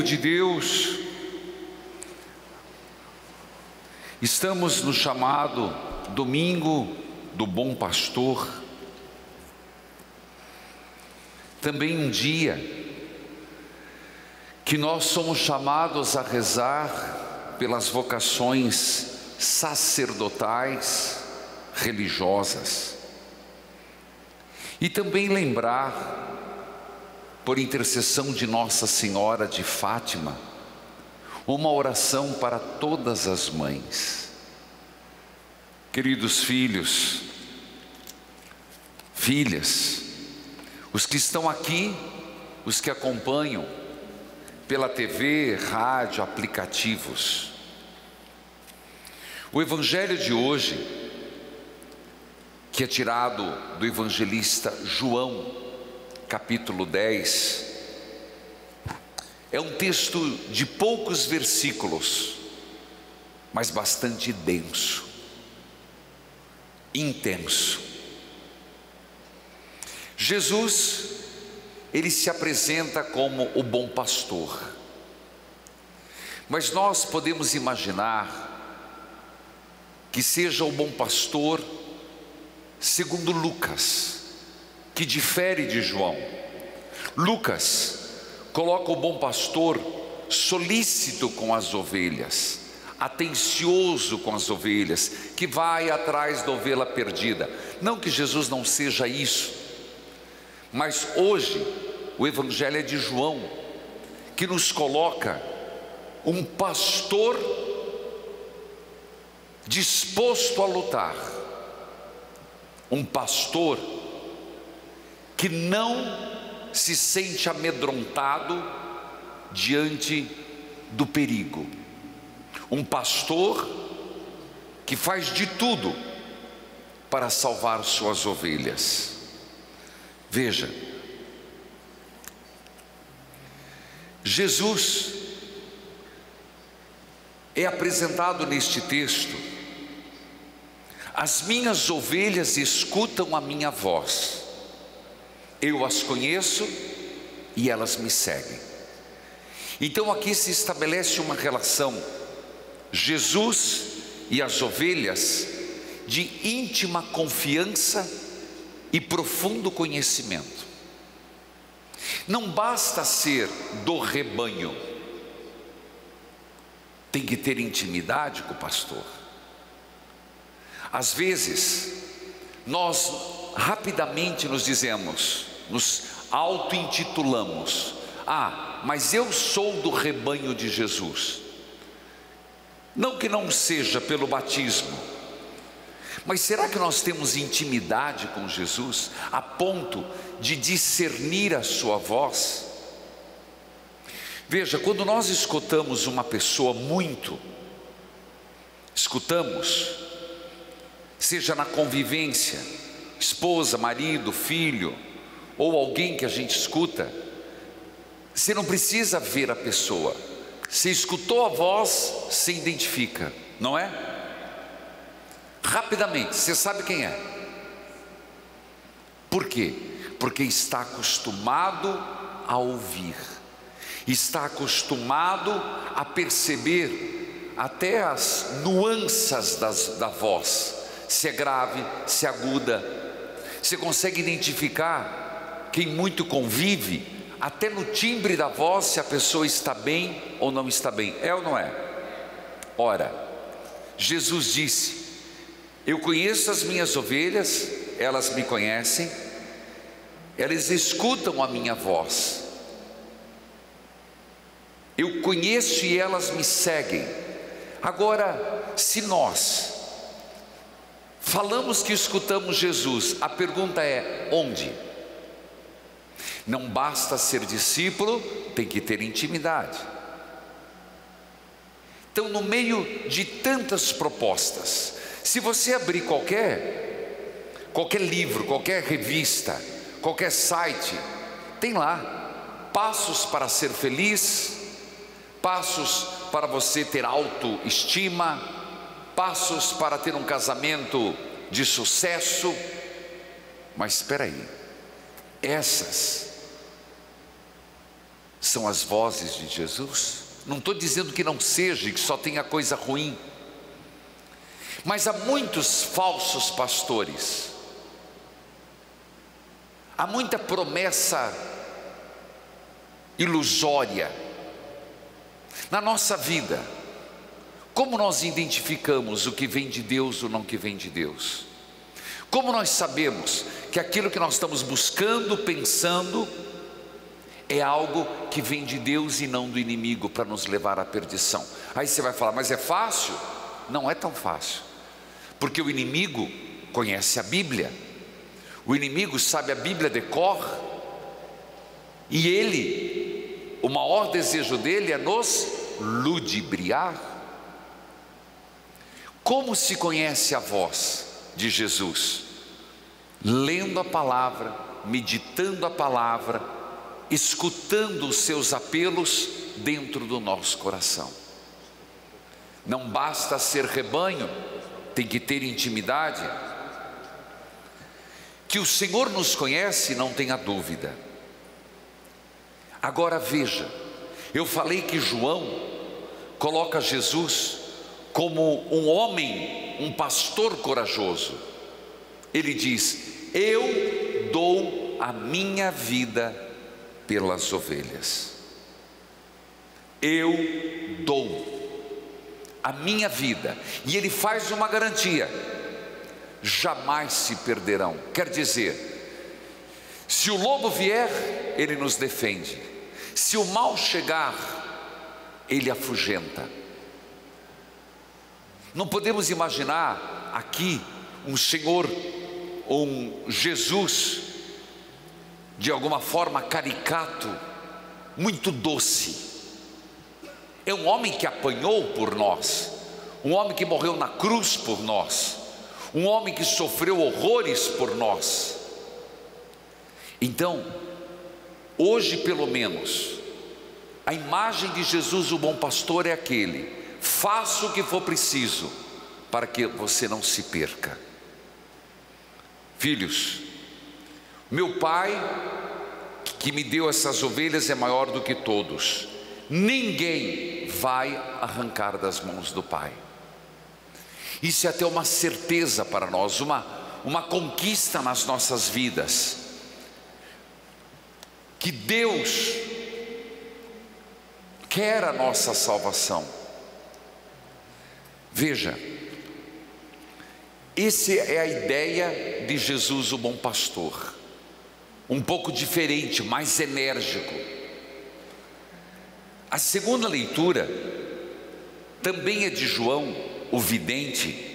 povo de Deus, estamos no chamado Domingo do Bom Pastor, também um dia que nós somos chamados a rezar pelas vocações sacerdotais, religiosas, e também lembrar, por intercessão de Nossa Senhora de Fátima, uma oração para todas as mães. Queridos filhos, filhas, os que estão aqui, os que acompanham pela TV, rádio, aplicativos, o Evangelho de hoje, que é tirado do evangelista João, capítulo 10, é um texto de poucos versículos, mas bastante denso, intenso. Jesus, ele se apresenta como o bom pastor, mas nós podemos imaginar que seja o bom pastor segundo Lucas, que difere de João. Lucas coloca o bom pastor solícito com as ovelhas, atencioso com as ovelhas, que vai atrás da ovelha perdida. Não que Jesus não seja isso, mas hoje o Evangelho é de João, que nos coloca um pastor disposto a lutar, um pastor que não se sente amedrontado diante do perigo, um pastor que faz de tudo para salvar suas ovelhas. Veja, Jesus é apresentado neste texto: as minhas ovelhas escutam a minha voz, eu as conheço e elas me seguem. Então aqui se estabelece uma relação, Jesus e as ovelhas, de íntima confiança e profundo conhecimento. Não basta ser do rebanho, tem que ter intimidade com o pastor. Às vezes nós rapidamente nos dizemos, nos auto-intitulamos: ah, mas eu sou do rebanho de Jesus. Não que não seja pelo batismo, mas será que nós temos intimidade com Jesus a ponto de discernir a sua voz? Veja, quando nós escutamos uma pessoa escutamos, seja na convivência, esposa, marido, filho, ou alguém que a gente escuta, você não precisa ver a pessoa, você escutou a voz, se identifica, não é? Rapidamente, você sabe quem é. Por quê? Porque está acostumado a ouvir, está acostumado a perceber até as nuances da voz, se é grave, se é aguda. Você consegue identificar, quem muito convive, até no timbre da voz, se a pessoa está bem ou não está bem. É ou não é? Ora, Jesus disse: eu conheço as minhas ovelhas, elas me conhecem, elas escutam a minha voz, eu conheço e elas me seguem. Agora, se nós falamos que escutamos Jesus, a pergunta é: onde? Não basta ser discípulo, tem que ter intimidade. Então, no meio de tantas propostas, se você abrir qualquer livro, qualquer revista, qualquer site, tem lá: passos para ser feliz, passos para você ter autoestima, passos para ter um casamento de sucesso. Mas espera aí, essas são as vozes de Jesus. Não estou dizendo que não seja e que só tenha coisa ruim, mas há muitos falsos pastores, há muita promessa ilusória na nossa vida. Como nós identificamos o que vem de Deus ou não que vem de Deus? Como nós sabemos que aquilo que nós estamos buscando, pensando, é algo que vem de Deus e não do inimigo para nos levar à perdição? Aí você vai falar, mas é fácil? Não é tão fácil, porque o inimigo conhece a Bíblia, o inimigo sabe a Bíblia de cor, e ele, o maior desejo dele é nos ludibriar. Como se conhece a voz de Jesus? Lendo a palavra, meditando a palavra, escutando os seus apelos dentro do nosso coração. Não basta ser rebanho, tem que ter intimidade. Que o Senhor nos conhece, não tenha dúvida. Agora veja, eu falei que João coloca Jesus como um homem, um pastor corajoso. Ele diz: eu dou a minha vida pelas ovelhas. Eu dou a minha vida. E ele faz uma garantia: jamais se perderão. Quer dizer, se o lobo vier, ele nos defende. Se o mal chegar, ele afugenta. Não podemos imaginar aqui um Senhor, um Jesus, de alguma forma caricato, muito doce. É um homem que apanhou por nós, um homem que morreu na cruz por nós, um homem que sofreu horrores por nós. Então, hoje pelo menos, a imagem de Jesus, o bom pastor, é aquele: faça o que for preciso para que você não se perca. Filhos, meu Pai que me deu essas ovelhas é maior do que todos. Ninguém vai arrancar das mãos do Pai. Isso é até uma certeza para nós, uma conquista nas nossas vidas, que Deus quer a nossa salvação. Veja, essa é a ideia de Jesus, o bom pastor. Um pouco diferente, mais enérgico. A segunda leitura também é de João, o vidente,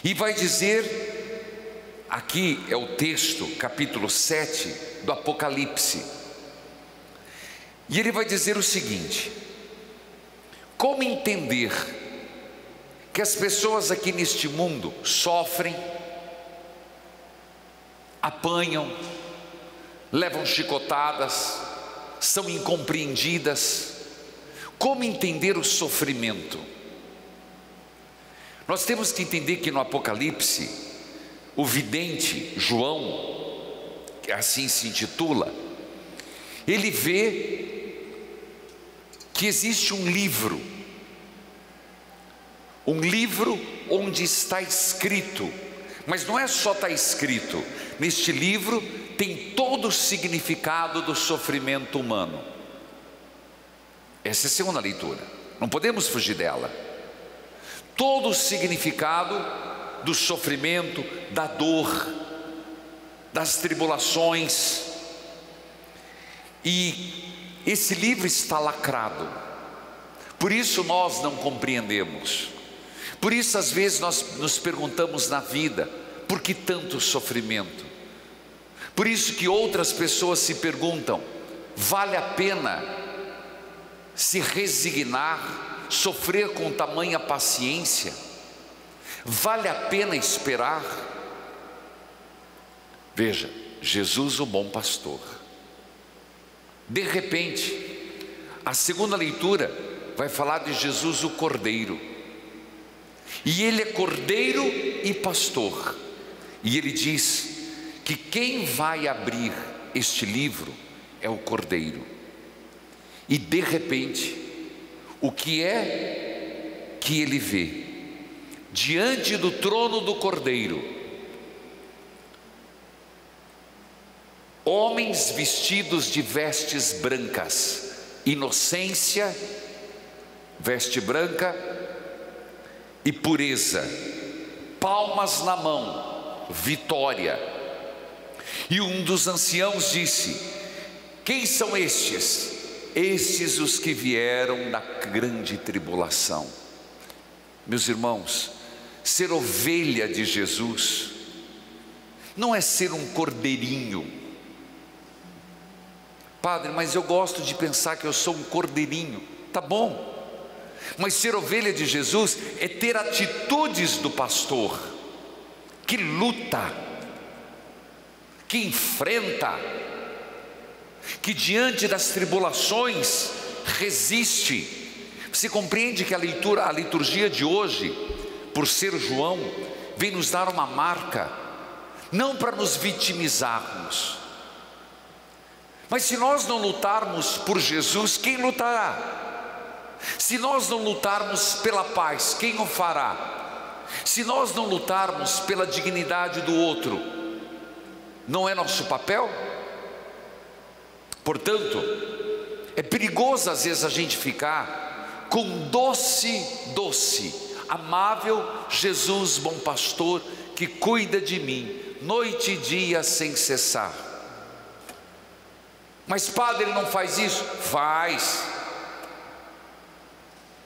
e vai dizer, aqui é o texto, capítulo 7 do Apocalipse, e ele vai dizer o seguinte: como entender que as pessoas aqui neste mundo sofrem, apanham, levam chicotadas, são incompreendidas? Como entender o sofrimento? Nós temos que entender que no Apocalipse, o vidente João, que assim se intitula, ele vê que existe um livro onde está escrito, mas não é só está escrito, neste livro tem todo o significado do sofrimento humano. Essa é a segunda leitura, não podemos fugir dela. Todo o significado do sofrimento, da dor, das tribulações. E esse livro está lacrado, por isso nós não compreendemos. Por isso às vezes nós nos perguntamos na vida: por que tanto sofrimento? Por isso que outras pessoas se perguntam: vale a pena se resignar, sofrer com tamanha paciência? Vale a pena esperar? Veja, Jesus, o bom pastor. De repente, a segunda leitura vai falar de Jesus, o Cordeiro. E ele é Cordeiro e pastor. E ele diz que quem vai abrir este livro é o Cordeiro. E de repente, o que é que ele vê? Diante do trono do Cordeiro, homens vestidos de vestes brancas, inocência, veste branca e pureza, palmas na mão, vitória. E um dos anciãos disse: quem são estes? Estes os que vieram da grande tribulação. Meus irmãos, ser ovelha de Jesus não é ser um cordeirinho. Padre, mas eu gosto de pensar que eu sou um cordeirinho. Tá bom, mas ser ovelha de Jesus é ter atitudes do pastor, que luta, que enfrenta, que diante das tribulações resiste. Você compreende que a liturgia de hoje, por ser João, vem nos dar uma marca, não para nos vitimizarmos, mas se nós não lutarmos por Jesus, quem lutará? Se nós não lutarmos pela paz, quem o fará? Se nós não lutarmos pela dignidade do outro, não é nosso papel? Portanto, é perigoso às vezes a gente ficar com doce, amável Jesus, bom pastor, que cuida de mim, noite e dia sem cessar. Mas padre, ele não faz isso? Faz.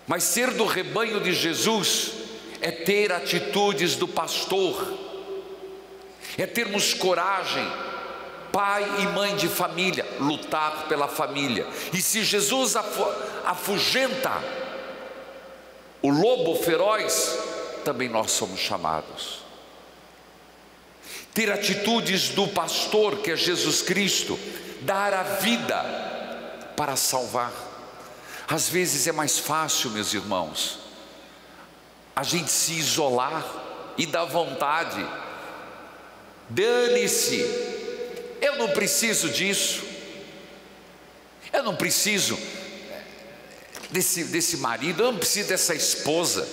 Mas ser do rebanho de Jesus é ter atitudes do pastor, é termos coragem, pai e mãe de família, lutar pela família. E se Jesus afugenta o lobo feroz, também nós somos chamados. Ter atitudes do pastor, que é Jesus Cristo, dar a vida para salvar. Às vezes é mais fácil, meus irmãos, a gente se isolar e dar vontade. Dane-se, eu não preciso disso, eu não preciso desse marido, eu não preciso dessa esposa,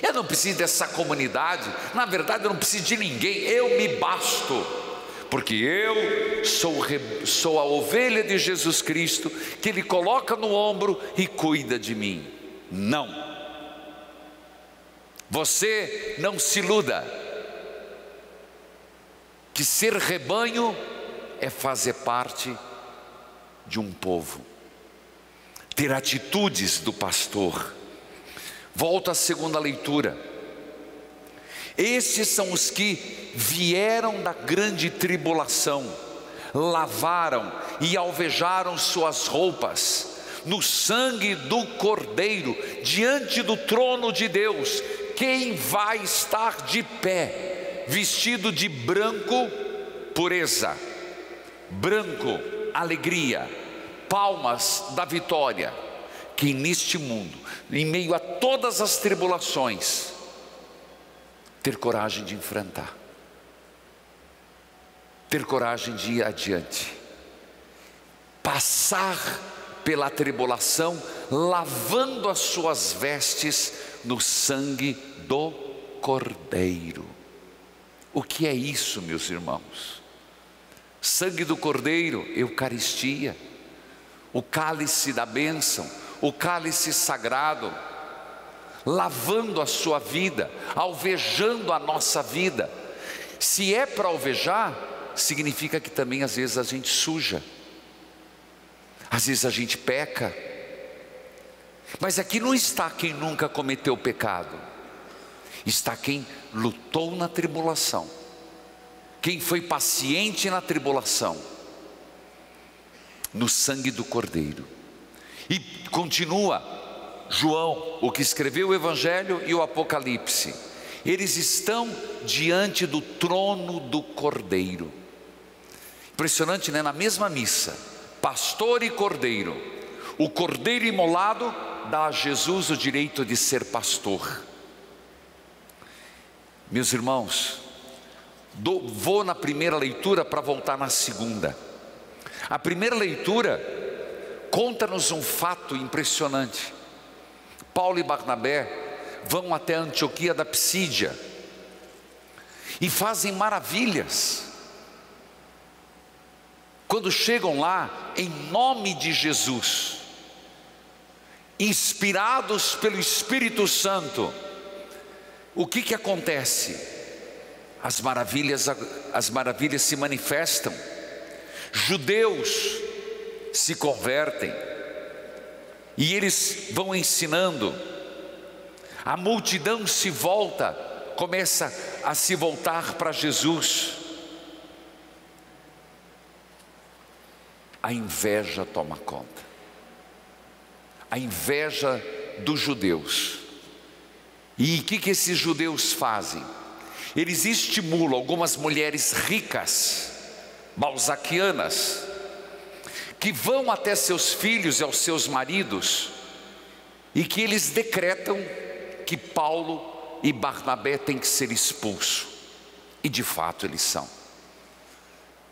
eu não preciso dessa comunidade, na verdade eu não preciso de ninguém, eu me basto, porque eu sou a ovelha de Jesus Cristo, que Ele coloca no ombro e cuida de mim. Não, você não se iluda, que ser rebanho é fazer parte de um povo, ter atitudes do pastor. Volto à segunda leitura. Estes são os que vieram da grande tribulação, lavaram e alvejaram suas roupas no sangue do Cordeiro, diante do trono de Deus. Quem vai estar de pé, vestido de branco, pureza, branco, alegria, palmas da vitória? Que neste mundo, em meio a todas as tribulações, ter coragem de enfrentar, ter coragem de ir adiante, passar pela tribulação, lavando as suas vestes no sangue do Cordeiro. O que é isso, meus irmãos? Sangue do Cordeiro, Eucaristia, o cálice da bênção, o cálice sagrado, lavando a sua vida, alvejando a nossa vida. Se é para alvejar, significa que também às vezes a gente suja, às vezes a gente peca. Mas aqui não está quem nunca cometeu pecado, está quem lutou na tribulação, quem foi paciente na tribulação, no sangue do Cordeiro. E continua João, o que escreveu o Evangelho e o Apocalipse, eles estão diante do trono do Cordeiro. Impressionante, né? Na mesma missa, pastor e cordeiro, o cordeiro imolado dá a Jesus o direito de ser pastor. Meus irmãos, vou na primeira leitura para voltar na segunda. A primeira leitura conta-nos um fato impressionante. Paulo e Barnabé vão até Antioquia da Psídia e fazem maravilhas. Quando chegam lá, em nome de Jesus, inspirados pelo Espírito Santo, o que acontece? As maravilhas se manifestam. Judeus se convertem e eles vão ensinando. A multidão se volta, começa a se voltar para Jesus. A inveja toma conta. A inveja dos judeus. E o que esses judeus fazem? Eles estimulam algumas mulheres ricas, balzaquianas, que vão até seus filhos e aos seus maridos, e que eles decretam que Paulo e Barnabé têm que ser expulsos. E de fato eles são.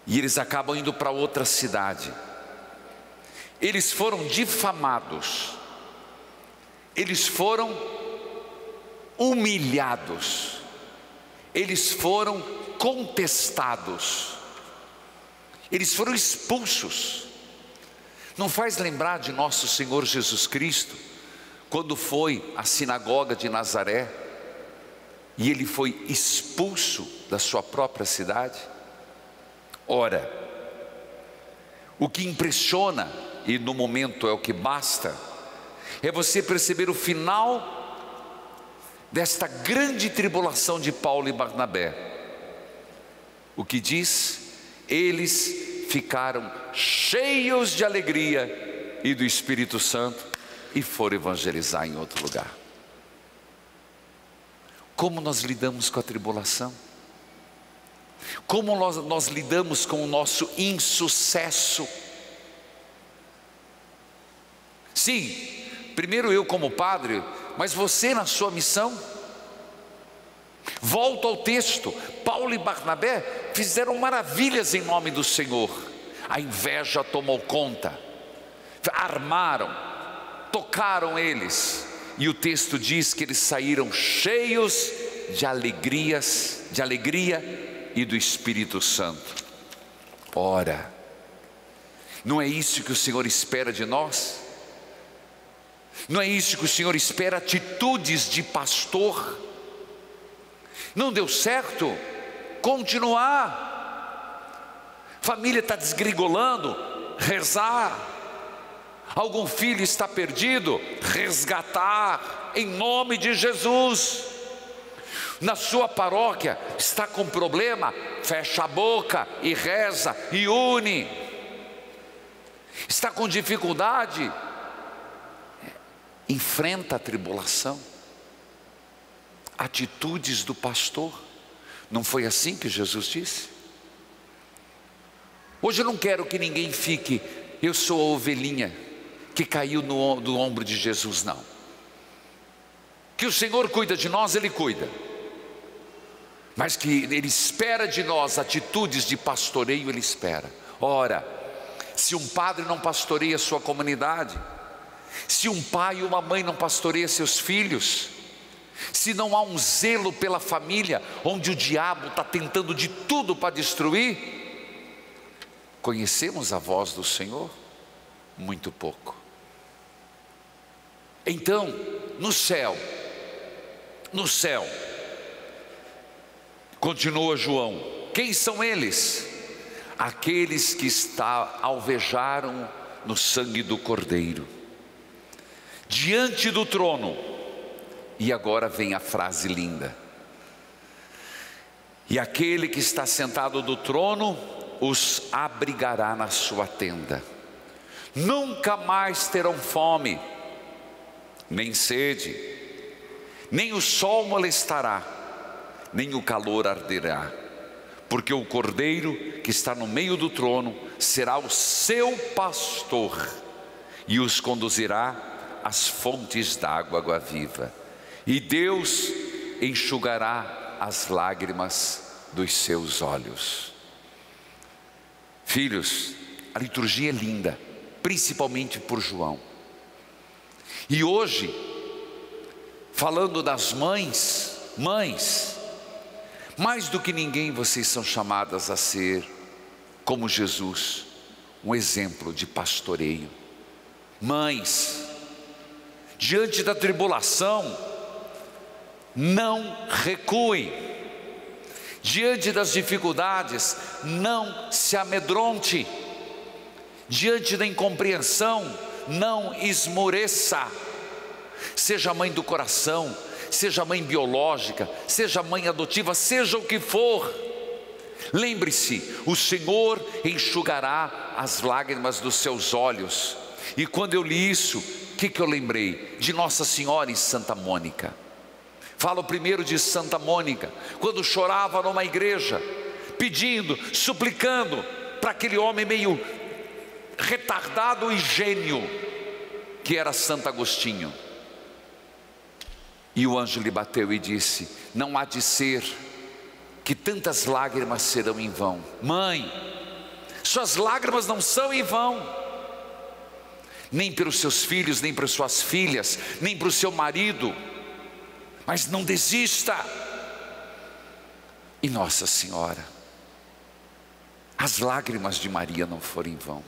E eles acabam indo para outra cidade. Eles foram difamados, eles foram humilhados, eles foram contestados, eles foram expulsos. Não faz lembrar de nosso Senhor Jesus Cristo, quando foi à sinagoga de Nazaré, e ele foi expulso da sua própria cidade? Ora, o que impressiona, e no momento é o que basta, é você perceber o final desta grande tribulação de Paulo e Barnabé. O que diz? Eles ficaram cheios de alegria e do Espírito Santo e foram evangelizar em outro lugar. Como nós lidamos com a tribulação? Como nós lidamos com o nosso insucesso? Sim, primeiro eu como padre, mas você na sua missão. Volto ao texto. Paulo e Barnabé fizeram maravilhas em nome do Senhor. A inveja tomou conta, armaram, tocaram eles, e o texto diz que eles saíram cheios de alegria e do Espírito Santo. Ora, não é isso que o Senhor espera de nós? Não é isso que o Senhor espera? Atitudes de pastor. Não deu certo? Continuar. Família está desgringolando, rezar. Algum filho está perdido, resgatar em nome de Jesus. Na sua paróquia está com problema, fecha a boca e reza e une. Está com dificuldade, enfrenta a tribulação. Atitudes do pastor. Não foi assim que Jesus disse? Hoje eu não quero que ninguém fique, eu sou a ovelhinha que caiu do ombro de Jesus, não. Que o Senhor cuida de nós, Ele cuida, mas que Ele espera de nós atitudes de pastoreio, Ele espera. Ora, se um padre não pastoreia sua comunidade, se um pai e uma mãe não pastoreia seus filhos, se não há um zelo pela família, onde o diabo está tentando de tudo para destruir, conhecemos a voz do Senhor? Muito pouco. Então, no céu, continua João, quem são eles? Aqueles que alvejaram no sangue do Cordeiro, diante do trono. E agora vem a frase linda: e aquele que está sentado do trono os abrigará na sua tenda. Nunca mais terão fome, nem sede, nem o sol molestará, nem o calor arderá, porque o Cordeiro que está no meio do trono será o seu pastor e os conduzirá às fontes d'água viva, e Deus enxugará as lágrimas dos seus olhos. Filhos, a liturgia é linda, principalmente por João. E hoje, falando das mães, mais do que ninguém vocês são chamadas a ser, como Jesus, um exemplo de pastoreio. Mães, diante da tribulação, não recuem. Diante das dificuldades, não se amedronte. Diante da incompreensão, não esmoreça. Seja mãe do coração, seja mãe biológica, seja mãe adotiva, seja o que for, lembre-se, o Senhor enxugará as lágrimas dos seus olhos. E quando eu li isso, o que eu lembrei? De Nossa Senhora em Santa Mônica. Falo primeiro de Santa Mônica, quando chorava numa igreja, pedindo, suplicando para aquele homem meio retardado e gênio, que era Santo Agostinho. E o anjo lhe bateu e disse: não há de ser que tantas lágrimas serão em vão. Mãe, suas lágrimas não são em vão, nem pelos seus filhos, nem para suas filhas, nem para o seu marido, mas não desista. E Nossa Senhora, as lágrimas de Maria não foram em vão.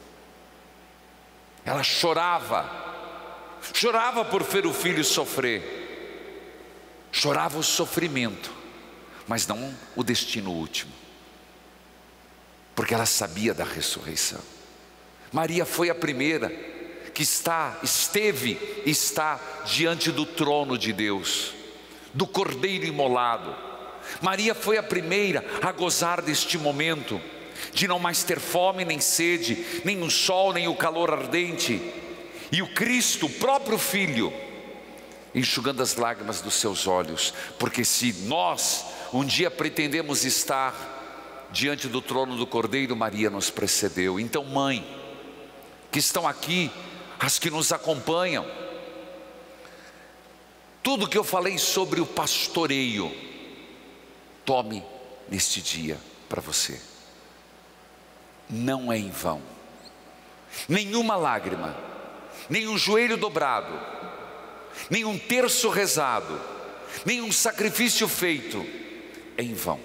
Ela chorava por ver o filho sofrer, chorava o sofrimento, mas não o destino último, porque ela sabia da ressurreição. Maria foi a primeira que está diante do trono de Deus, do Cordeiro imolado. Maria foi a primeira a gozar deste momento, de não mais ter fome nem sede, nem o sol, nem o calor ardente. E o Cristo, o próprio Filho, enxugando as lágrimas dos seus olhos. Porque se nós um dia pretendemos estar diante do trono do Cordeiro, Maria nos precedeu. Então, mãe, que estão aqui, as que nos acompanham, tudo que eu falei sobre o pastoreio, tome neste dia para você. Não é em vão. Nenhuma lágrima, nenhum joelho dobrado, nenhum terço rezado, nenhum sacrifício feito é em vão.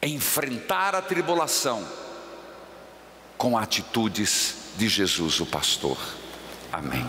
É enfrentar a tribulação com atitudes de Jesus o pastor. Amém.